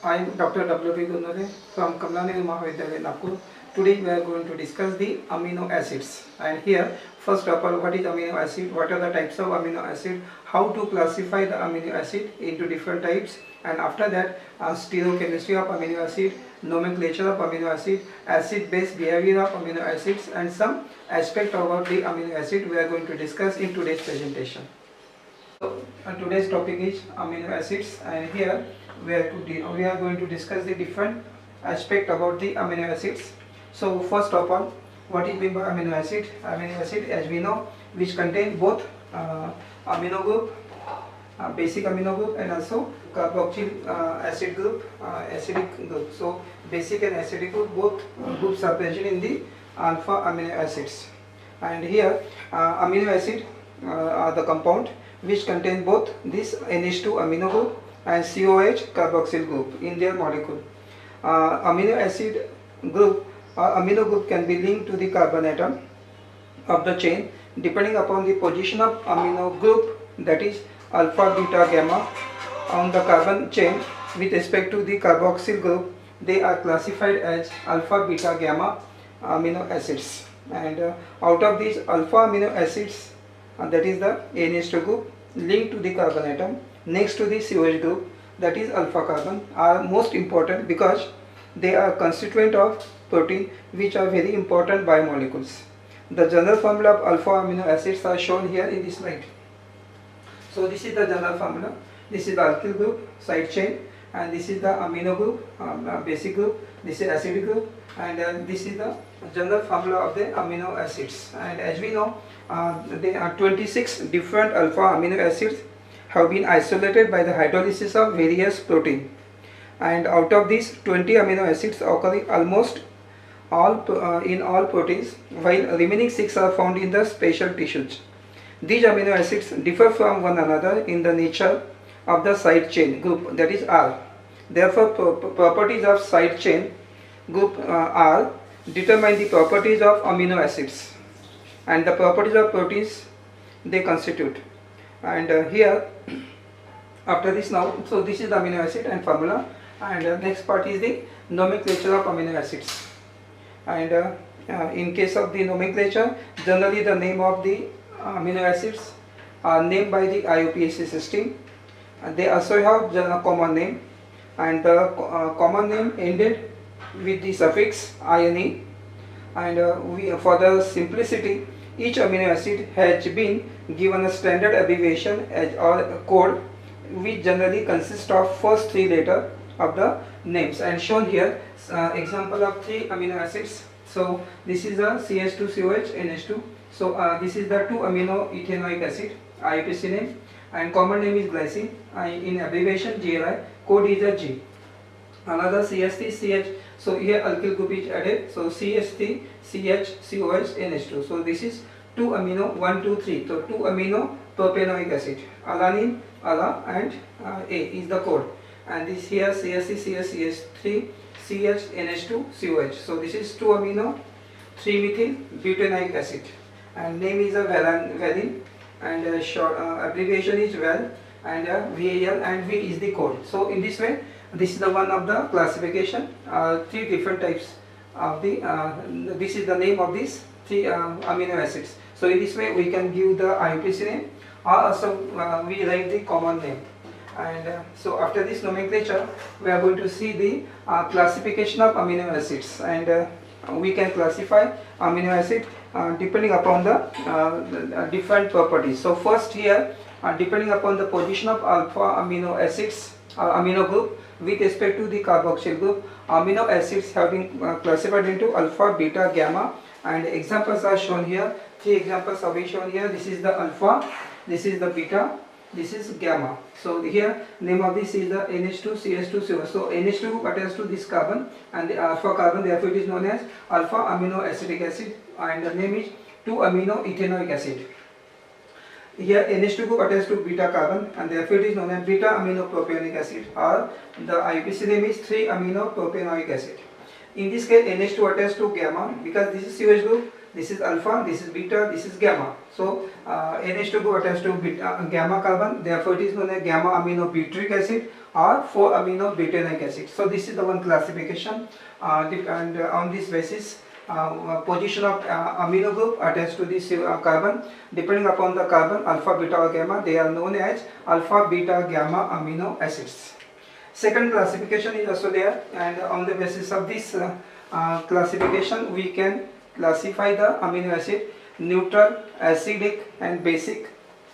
I am Dr. W.P. Gunare from Kamlanegiri Mahavidyalaya, Nagpur. Today we are going to discuss the amino acids. And here, first of all, what is amino acid? What are the types of amino acid? How to classify the amino acid into different types? And after that, stereochemistry of amino acid, nomenclature of amino acid, acid-base behavior of amino acids, and some aspect about the amino acid we are going to discuss in today's presentation. So, today's topic is amino acids, and here we are going to discuss the different aspect about the amino acids. So first of all, what is meant by amino acid? Amino acid, as we know, which contain both amino group, basic amino group, and also carboxyl acid group, acidic group. So basic and acidic group, both groups are present in the alpha amino acids. And here amino acid are the compound which contain both this NH2 amino group and COH carboxyl group in their molecule. Amino acid group or amino group can be linked to the carbon atom of the chain depending upon the position of amino group, that is alpha, beta, gamma on the carbon chain with respect to the carboxyl group. They are classified as alpha, beta, gamma amino acids. And out of these alpha amino acids, that is the NH2 group linked to the carbon atom next to the COH group, that is alpha carbon, are most important because they are constituent of protein which are very important biomolecules. The general formula of alpha amino acids are shown here in this slide. So this is the general formula. This is the alkyl group, side chain, and this is the amino group, basic group. This is acidic group, and this is the general formula of the amino acids. And as we know, there are 26 different alpha amino acids have been isolated by the hydrolysis of various protein, and out of these 20 amino acids occur almost all in all proteins, while remaining 6 are found in the special tissues. These amino acids differ from one another in the nature of the side chain group, that is R. Therefore properties of side chain group R determine the properties of amino acids and the properties of proteins they constitute. And here after this, now, so this is the amino acid and formula, and next part is the nomenclature of amino acids. And in case of the nomenclature, generally the name of the amino acids are named by the IUPAC system, and they also have a common name, and the common name ended with the suffix -ine, and for the simplicity, each amino acid has been given a standard abbreviation as or code which generally consists of first 3 letters of the names, and shown here example of 3 amino acids. So this is a CH2COH NH2. So this is the 2 amino ethanoic acid, IUPAC name, and common name is glycine, in abbreviation GLI, code is a G. Another CH3CH, so here alkyl group is added, so CH3CH NH2. So this is 2 amino 1 2 3, so 2 amino propanoic acid, alanine, ala, and A is the code, and this here CH3CH3 CH NH2 COH. So this is 2 amino 3 methyl butanoic acid, and name is a valine, and short abbreviation is VAL, and VAL, and V is the code. So in this way, this is the one of the classification, 3 different types of the this is the name of these 3 amino acids. So in this way we can give the IUPAC name, or also we write the common name. And so after this nomenclature, we are going to see the classification of amino acids, and we can classify amino acid depending upon the different properties. So first here, depending upon the position of alpha amino acids amino group with respect to the carboxyl group, amino acids have been classified into alpha, beta, gamma, and examples are shown here. 3 examples are shown here. This is the alpha, this is the beta, this is gamma. So here name of this is the NH2 CH2COH. So NH2 attached to this carbon and the alpha carbon, therefore it is known as alpha amino acetic acid, and the name is 2 amino ethanoic acid. Here NH2 group attached to beta carbon, and therefore it is known as beta amino propionic acid, or the IUPAC name is 3 amino propanoic acid. In this case, NH2 attached to gamma, because this is COH group, this is alpha, this is beta, this is gamma. So NH2 group attached to gamma carbon, therefore it is known as gamma amino butyric acid or 4-amino butanoic acid. So this is the one classification, and on this basis position of amino group attached to this carbon, depending upon the carbon alpha, beta or gamma, they are known as alpha, beta, gamma amino acids. Second classification is also there, and on the basis of this classification we can classify the amino acid neutral, acidic and basic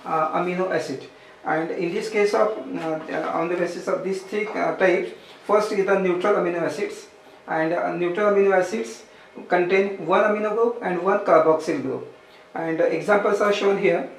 amino acid. And in this case of on the basis of these three types, first is the neutral amino acids, and neutral amino acids contain one amino group and one carboxyl group, and examples are shown here.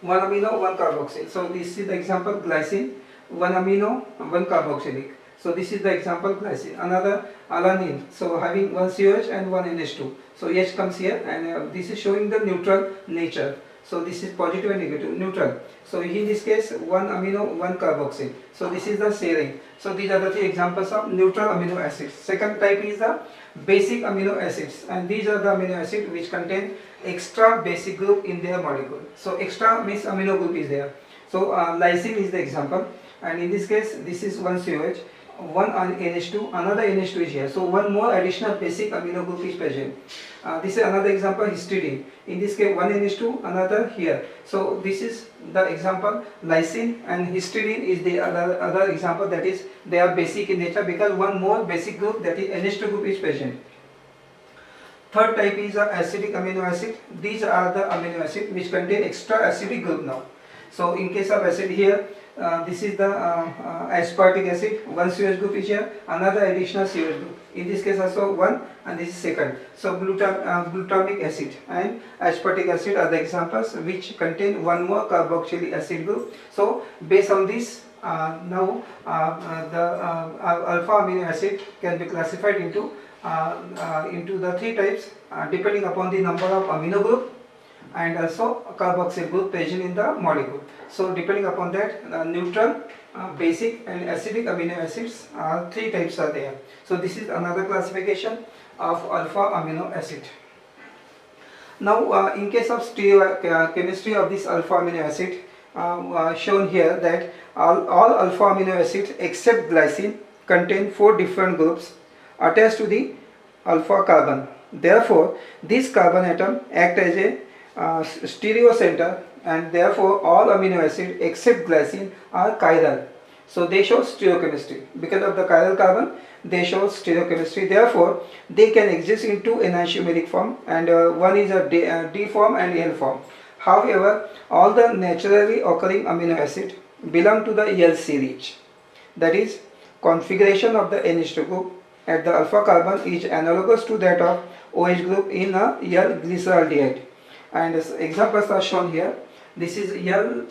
One amino, one carboxyl. So this is the example glycine, one amino, one carboxylic. So this is the example glycine. Another alanine, so having one COH and one NH2. So H comes here, and this is showing the neutral nature. So this is positive and negative, neutral. So in this case, one amino, one carboxyl. So this is the serine. So these are the three examples of neutral amino acids. Second type is the basic amino acids, and these are the amino acids which contain extra basic group in their molecule. So extra means amino group is there. So lysine is the example, and in this case, this is one COH, one NH2, another NH2 is here. So one more additional basic amino group is present. This is another example, histidine. In this case, one NH2, another here. So this is the example, lysine, and histidine is the other example, that is they are basic in nature because one more basic group, that is NH2 group, is present. Third type is acidic amino acid. These are the amino acid which contain extra acidic group now. So in case of acid here, this is the aspartic acid, one COH group is here, another additional COH group. In this case also one, and this is second. So glutamic acid and aspartic acid are the examples which contain one more carboxylic acid group. So based on this, now the alpha amino acid can be classified into the three types depending upon the number of amino group and also carboxyl group present in the molecule. So depending upon that, neutral, basic and acidic amino acids are three types are there. So this is another classification of alpha amino acid. Now in case of chemistry of this alpha amino acid, shown here that all alpha amino acids except glycine contain 4 different groups attached to the alpha carbon. Therefore this carbon atom act as a stereocenter, and therefore all amino acids except glycine are chiral. So they show stereochemistry. Because of the chiral carbon, they show stereochemistry. Therefore they can exist in two enantiomeric form, and one is a D form and L form. However, all the naturally occurring amino acids belong to the L series. That is, configuration of the NH2 group at the alpha carbon is analogous to that of OH group in a L glyceraldehyde. And examples are shown here. This is L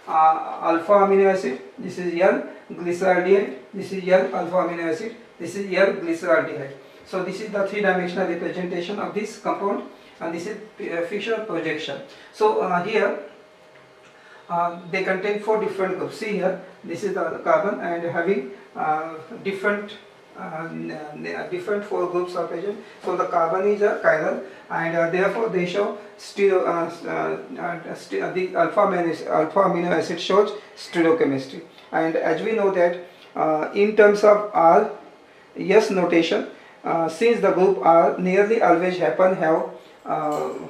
alpha amino acid, this is L glyceraldehyde, this is L alpha amino acid, this is L glyceraldehyde. So this is the three-dimensional representation of this compound, and this is fission projection. So here they contain 4 different groups. See here, this is the carbon, and having different 4 groups are present. So the carbon is a chiral, and therefore they show the alpha amino acid shows stereochemistry. And as we know that in terms of R S notation, since the group R nearly always have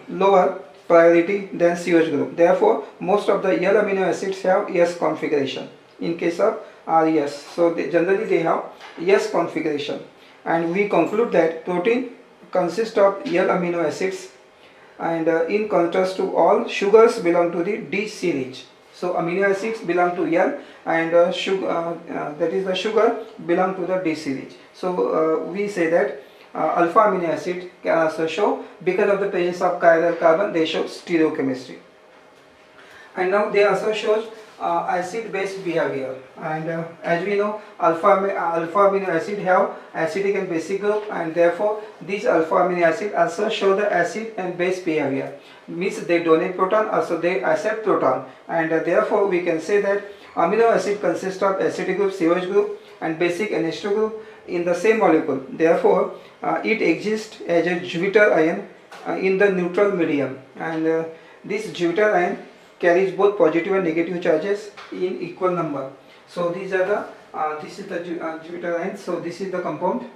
lower priority than COH group, therefore most of the L amino acids have S configuration in case of RES. So generally they have S configuration, and we conclude that protein consists of L amino acids, and in contrast to all sugars belong to the D series. So amino acids belong to L, and sugar, that is the sugar, belong to the D series. So we say that alpha amino acid can also show, because of the presence of chiral carbon, they show stereochemistry. And now they also show acid-base behavior, and as we know, alpha amino acid have acidic and basic group, and therefore these alpha amino acid also show the acid and base behavior. Means they donate proton, also they accept proton, and therefore we can say that amino acid consists of acidic group COH group and basic NH2 group in the same molecule. Therefore it exists as a Jupiter ion in the neutral medium, and this jupiter ion carries both positive and negative charges in equal number. So these are the this is the jupiter ion. So this is the compound.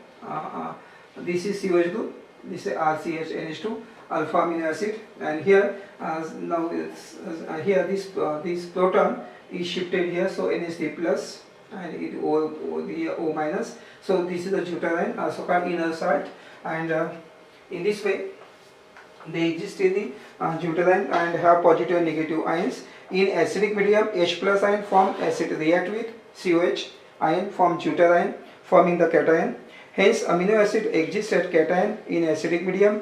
This is COH group. This is RCHNH2 alpha amino acid, and here now here this proton is shifted here, so NH3 plus and it O minus. So this is the jupiter ion, also called inner salt, and in this way they exist in the jupiter ion and have positive and negative ions. In acidic medium, H plus ion form acid react with COH ion form jupiter ion forming the cation. Hence amino acid exists at cation in acidic medium,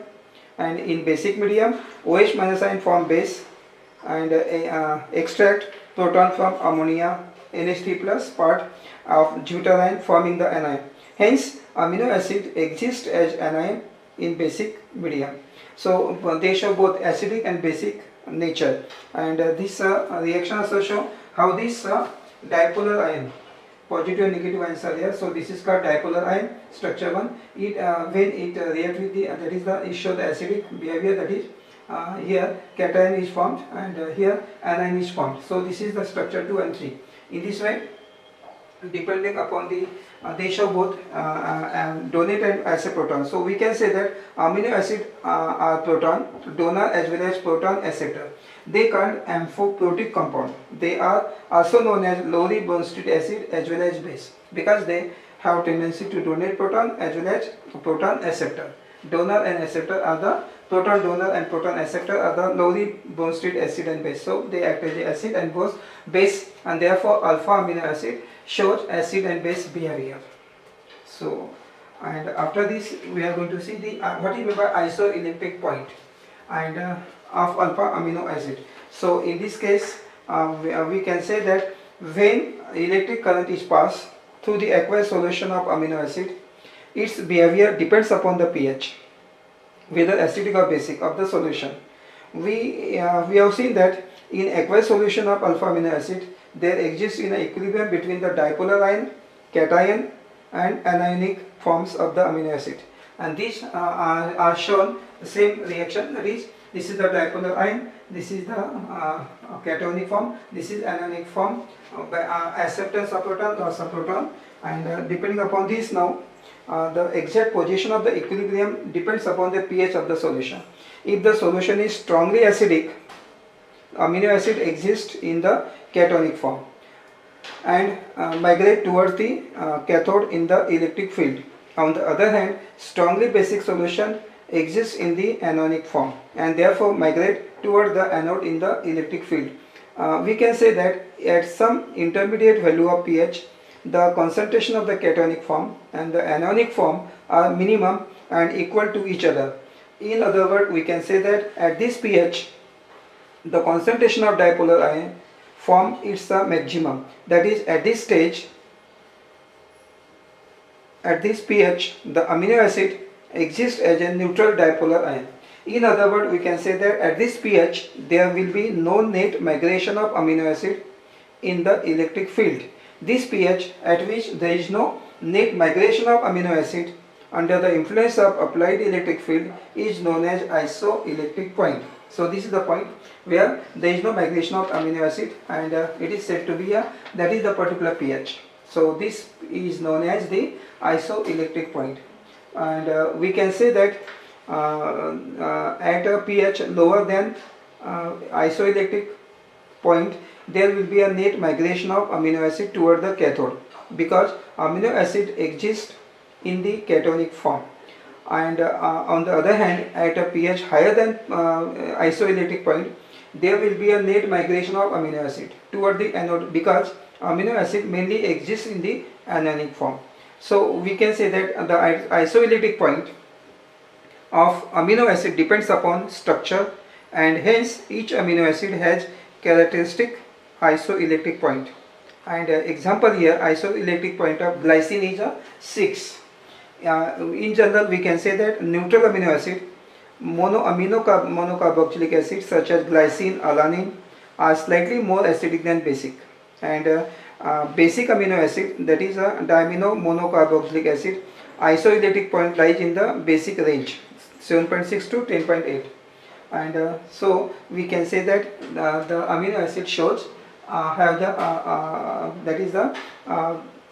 and in basic medium OH minus ion form base and extract proton from ammonia NH3 plus part of jupiter ion forming the anion. Hence amino acid exists as anion in basic medium. So they show both acidic and basic nature, and this reaction also show how this dipolar ion, positive and negative ions are there. So this is called dipolar ion structure 1. It when it react with the that is the it show the acidic behavior, that is here cation is formed and here anion is formed. So this is the structure 2 and 3. In this way, depending upon the they show both donate and accept proton. So we can say that amino acid are proton donor as well as proton acceptor. They called amphoprotic compound. They are also known as lowly Bronsted acid as well as base, because they have tendency to donate proton as well as proton acceptor. Donor and acceptor are the proton donor and proton acceptor are the lowly Bronsted acid and base. So they act as acid and both base, and therefore alpha amino acid shows acid and base behavior. So, and after this we are going to see the what is meant by isoelectric point and of alpha amino acid. So in this case we can say that when electric current is passed through the aqueous solution of amino acid, its behavior depends upon the pH, whether acidic or basic of the solution. We have seen that in aqueous solution of alpha amino acid there exists in an equilibrium between the dipolar ion, cation and anionic forms of the amino acid, and these are shown the same reaction, that is this is the dipolar ion, this is the cationic form, this is anionic form by acceptance of proton, loss of proton, and depending upon this now the exact position of the equilibrium depends upon the pH of the solution. If the solution is strongly acidic, amino acid exists in the cationic form and migrate towards the cathode in the electric field. On the other hand, strongly basic solution exists in the anionic form and therefore migrate toward the anode in the electric field. We can say that at some intermediate value of pH, the concentration of the cationic form and the anionic form are minimum and equal to each other. In other words, we can say that at this pH, the concentration of dipolar ion form is the maximum. That is, at this stage, at this pH, the amino acid exists as a neutral dipolar ion. In other words, we can say that at this pH, there will be no net migration of amino acid in the electric field. This pH at which there is no net migration of amino acid under the influence of applied electric field is known as isoelectric point. So this is the point where there is no migration of amino acid and it is said to be that is the particular pH. So this is known as the isoelectric point, and we can say that at a pH lower than isoelectric point there will be a net migration of amino acid toward the cathode, because amino acid exists in the cationic form, and on the other hand at a pH higher than isoelectric point there will be a net migration of amino acid toward the anode, because amino acid mainly exists in the anionic form. So we can say that the isoelectric point of amino acid depends upon structure, and hence each amino acid has characteristic isoelectric point. And example here, isoelectric point of glycine is a 6. In general we can say that neutral amino acid, monocarboxylic acid such as glycine, alanine are slightly more acidic than basic, and basic amino acid, that is a diamino monocarboxylic acid, isoelectric point lies in the basic range, 7.6 to 10.8. And so we can say that the amino acid shows have the that is the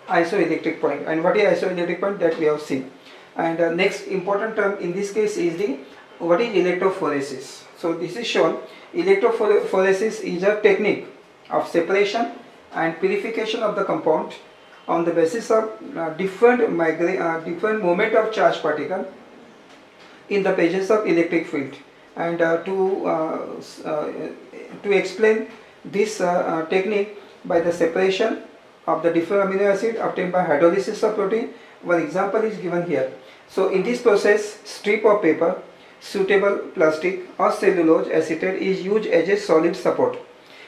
isoelectric point. And what is isoelectric point, that we have seen. And next important term in this case is the what is electrophoresis. So this is shown. Electrophoresis is a technique of separation and purification of the compound on the basis of different moment of charged particle in the presence of electric field. And to explain this technique by the separation of the different amino acid obtained by hydrolysis of protein, one example is given here. So in this process, strip of paper, suitable plastic or cellulose acetate is used as a solid support.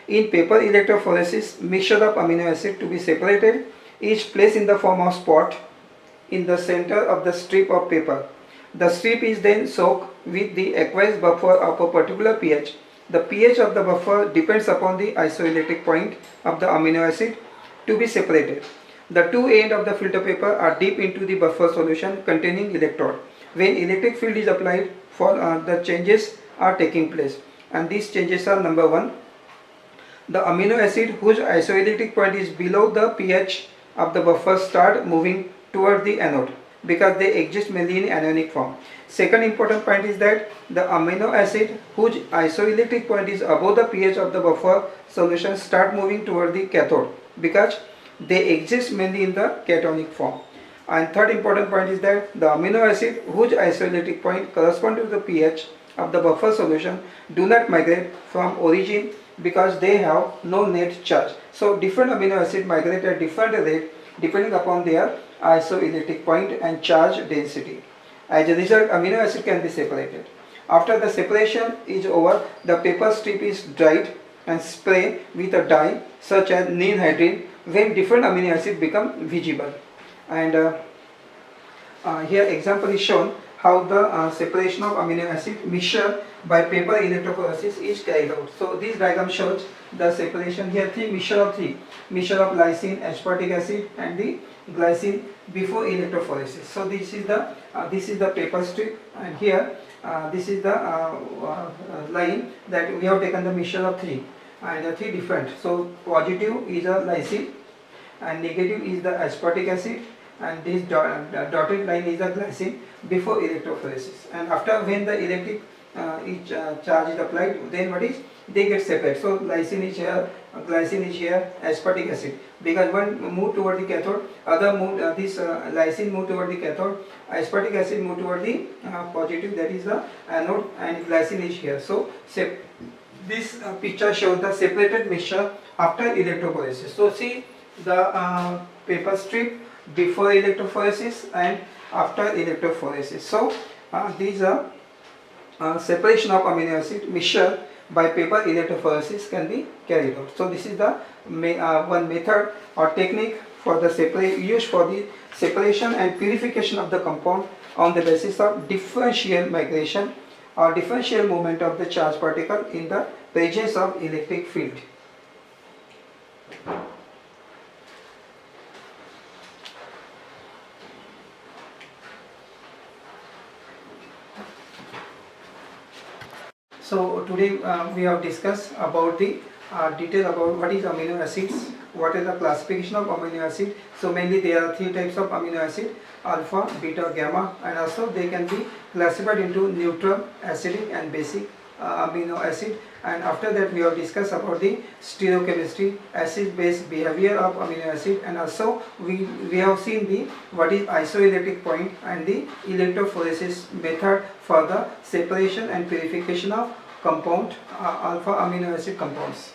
In paper electrophoresis, mixture of amino acid to be separated is placed in the form of spot in the center of the strip of paper. The strip is then soaked with the aqueous buffer of a particular pH. The pH of the buffer depends upon the isoelectric point of the amino acid to be separated. The two ends of the filter paper are dipped into the buffer solution containing electrode. When electric field is applied, the changes are taking place, and these changes are: number one, the amino acid whose isoelectric point is below the pH of the buffer start moving toward the anode because they exist mainly in anionic form. Second important point is that the amino acid whose isoelectric point is above the pH of the buffer solution start moving toward the cathode because they exist mainly in the cationic form. And third important point is that the amino acid whose isoelectric point correspond to the pH of the buffer solution do not migrate from origin because they have no net charge. So different amino acid migrate at different rate depending upon their isoelectric point and charge density. As a result, amino acid can be separated. After the separation is over, the paper strip is dried and sprayed with a dye such as neem hydride when different amino acids become visible. And here example is shown how the separation of amino acid mixture by paper electrophoresis is carried out. So this diagram shows the separation. Here mixture of lysine, aspartic acid and the glycine before electrophoresis. So this is the paper strip, and here this is the line that we have taken the mixture of three, and three different. So positive is a lysine and negative is the aspartic acid, and this dotted line is the glycine before electrophoresis. And after, when the electric charge is applied, then what is, they get separate. So lysine is here, glycine is here, aspartic acid, because one move toward the cathode, other move this lysine move toward the cathode, aspartic acid move toward the positive, that is the anode, and glycine is here. So this picture shows the separated mixture after electrophoresis. So see the paper strip before electrophoresis and after electrophoresis. So these are separation of amino acid mixture by paper electrophoresis can be carried out. So this is the one method or technique for the used for the separation and purification of the compound on the basis of differential migration or differential movement of the charged particle in the presence of electric field. So today we have discussed about the detail about what is amino acids, what is the classification of amino acid. So mainly there are three types of amino acid: alpha, beta, gamma, and also they can be classified into neutral, acidic and basic amino acid. And after that we have discussed about the stereochemistry, acid-base behavior of amino acid, and also we have seen the what is isoelectric point and the electrophoresis method for the separation and purification of compound alpha amino acid compounds.